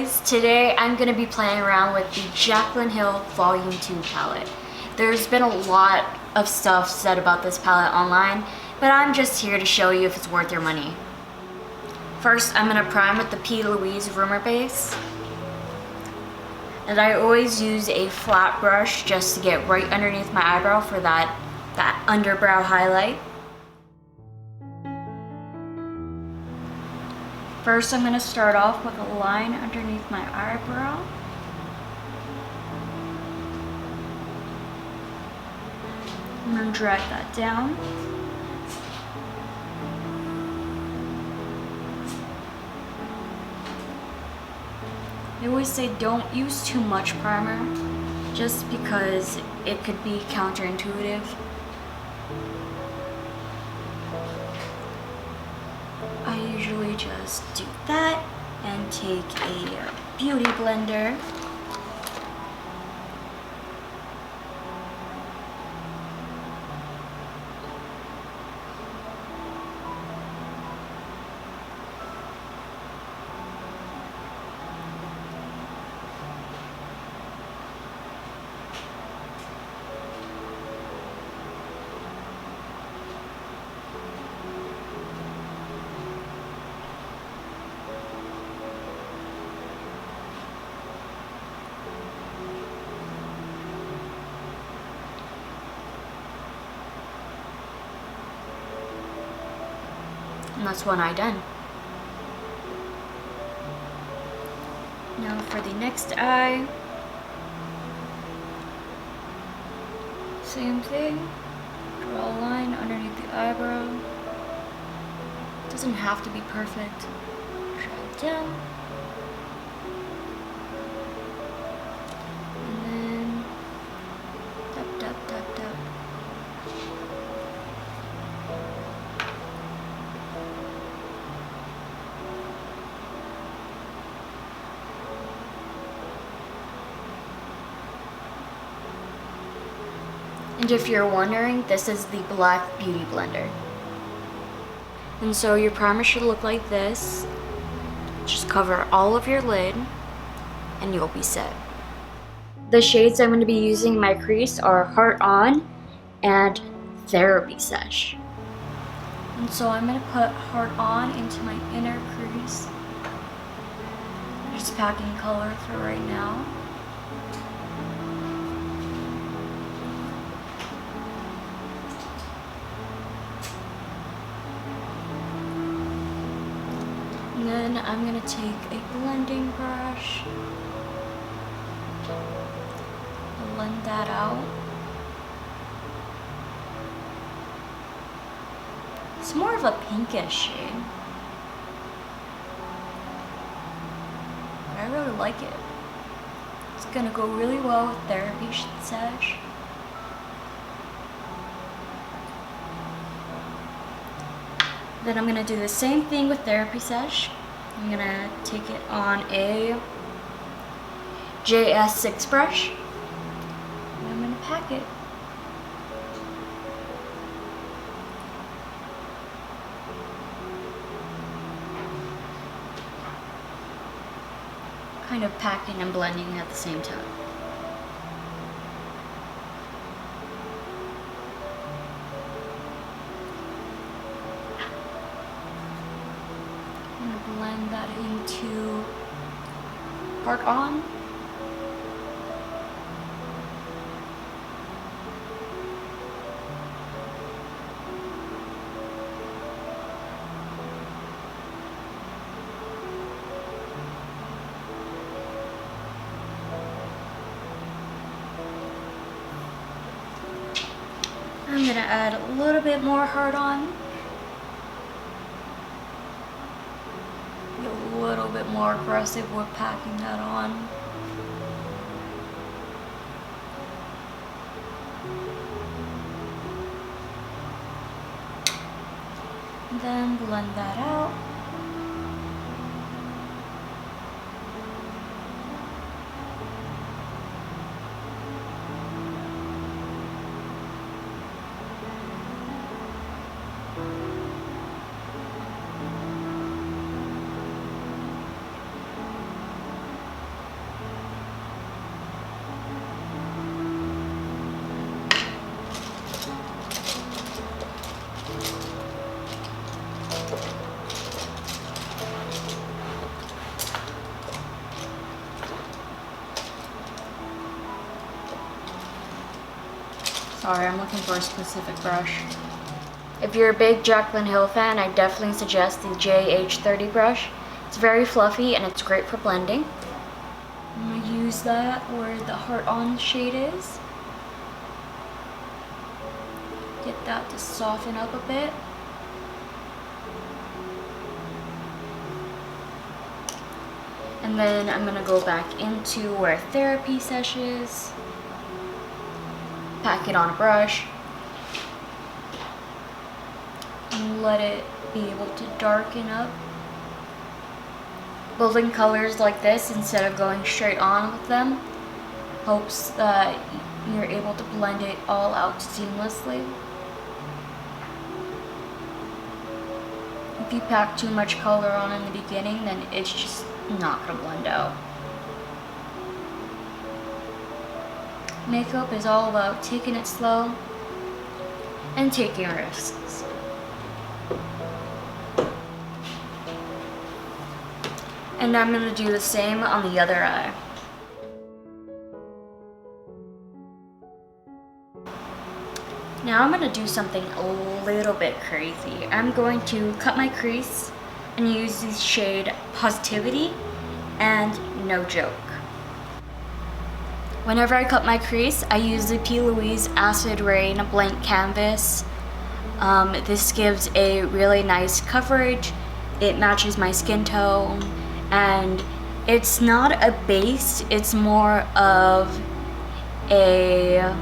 guys, today I'm going to be playing around with the Jaclyn Hill Volume 2 palette. There's been a lot of stuff said about this palette online, but I'm just here to show you if it's worth your money. First, I'm going to prime with the P. Louise Rumor Base. And I always use a flat brush just to get right underneath my eyebrow for that underbrow highlight. First, I'm going to start off with a line underneath my eyebrow. I'm going to drag that down. They always say don't use too much primer, just because it could be counterintuitive. I usually just do that and take a beauty blender. And that's one eye done. Now for the next eye, same thing, draw a line underneath the eyebrow. Doesn't have to be perfect. Drag down. And then tap, tap, tap, tap. And if you're wondering, this is the Black Beauty Blender. And so your primer should look like this. Just cover all of your lid and you'll be set. The shades I'm going to be using in my crease are Heart On and Therapy Sesh. And so I'm going to put Heart On into my inner crease. I'm just packing color for right now. And then I'm going to take a blending brush, blend that out. It's more of a pinkish shade, but I really like it. It's going to go really well with Therapy Sesh. Then I'm going to do the same thing with Therapy Sesh. I'm going to take it on a JS6 brush. And I'm going to pack it. Kind of packing and blending at the same time. Blend that into Heart On. I'm gonna add a little bit more Heart On. A little bit more aggressive with packing that on. And then blend that out. Sorry, I'm looking for a specific brush. If you're a big Jaclyn Hill fan, I definitely suggest the JH30 brush. It's very fluffy and it's great for blending. I'm gonna use that where the heart on shade is. Get that to soften up a bit. And then I'm gonna go back into where therapy sesh is. Pack it on a brush. And let it be able to darken up. Building colors like this instead of going straight on with them hopes that you're able to blend it all out seamlessly. If you pack too much color on in the beginning, then it's just not gonna blend out. Makeup is all about taking it slow and taking risks. And I'm gonna do the same on the other eye. Now I'm gonna do something a little bit crazy. I'm going to cut my crease and use the shade Positivity and No Joke. Whenever I cut my crease, I use the P. Louise Acid Rain Blank Canvas. This gives a really nice coverage. It matches my skin tone, and it's not a base, it's more of it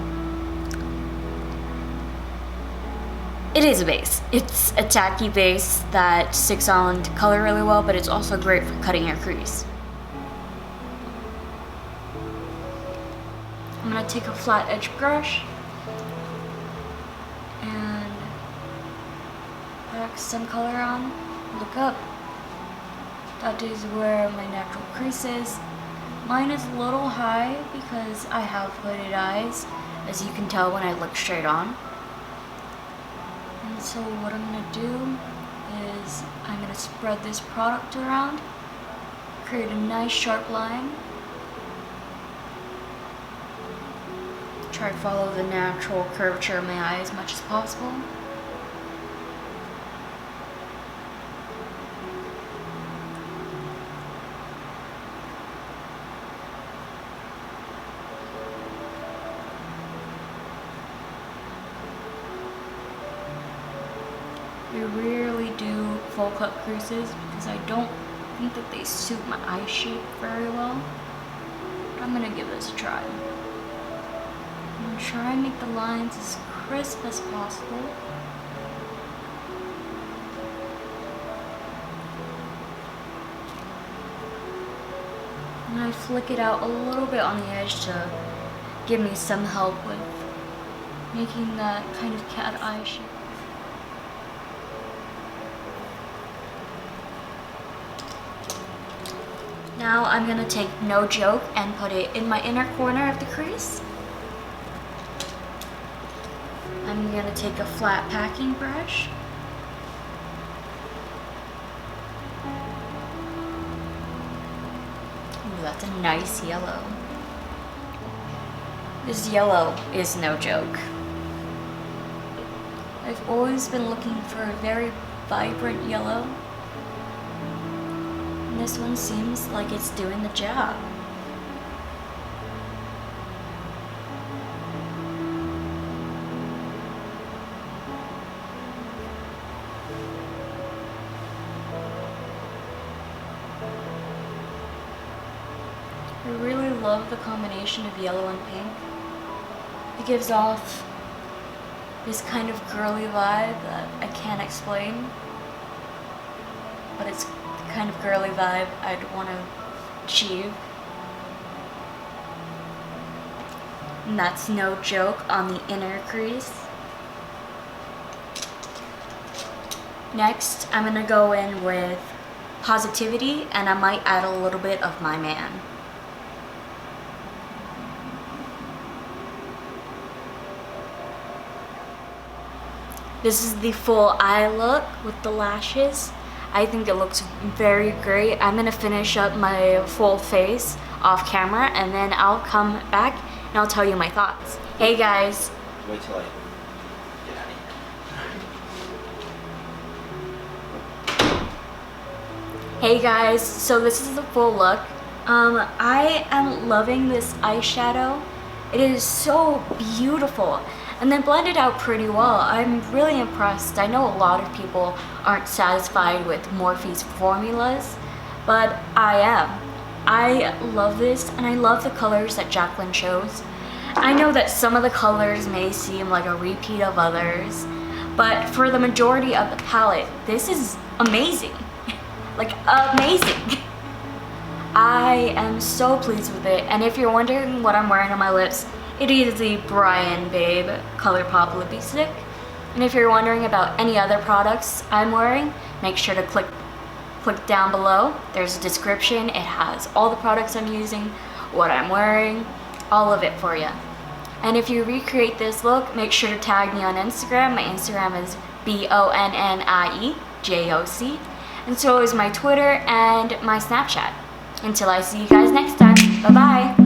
is a base. It's a tacky base that sticks on to color really well, but it's also great for cutting your crease. I'm gonna take a flat edge brush and pack some color on. Look up. That is where my natural crease is. Mine is a little high because I have hooded eyes, as you can tell when I look straight on. And so what I'm gonna do is I'm gonna spread this product around, create a nice sharp line. Try to follow the natural curvature of my eye as much as possible. I rarely do full cut creases because I don't think that they suit my eye shape very well. But I'm gonna give this a try. I'm gonna try and make the lines as crisp as possible. And I flick it out a little bit on the edge to give me some help with making that kind of cat eye shape. Now I'm gonna take No Joke and put it in my inner corner of the crease. I'm gonna take a flat packing brush. Ooh, that's a nice yellow. This yellow is No Joke. I've always been looking for a very vibrant yellow. And this one seems like it's doing the job. I really love the combination of yellow and pink. It gives off this kind of girly vibe that I can't explain, but it's the kind of girly vibe I'd want to achieve. And that's No Joke on the inner crease. Next, I'm gonna go in with Positivity, and I might add a little bit of My Man. This is the full eye look with the lashes. I think it looks very great. I'm gonna finish up my full face off camera, and then I'll come back and I'll tell you my thoughts. Hey guys, Wait till I get out of here. Hey guys, so this is the full look. I am loving this eyeshadow. It is so beautiful and then blended out pretty well. I'm really impressed. I know a lot of people aren't satisfied with Morphe's formulas, but I am. I love this and I love the colors that Jaclyn chose. I know that some of the colors may seem like a repeat of others, but for the majority of the palette, this is amazing. Like, amazing. I am so pleased with it, and if you're wondering what I'm wearing on my lips, it is the Bryon Babe Colourpop Lippie Stick. And if you're wondering about any other products I'm wearing, make sure to click down below. There's a description. It has all the products I'm using, what I'm wearing, all of it for you. And if you recreate this look, make sure to tag me on Instagram. My Instagram is BONNIEJOC. And so is my Twitter and my Snapchat. Until I see you guys next time, bye-bye.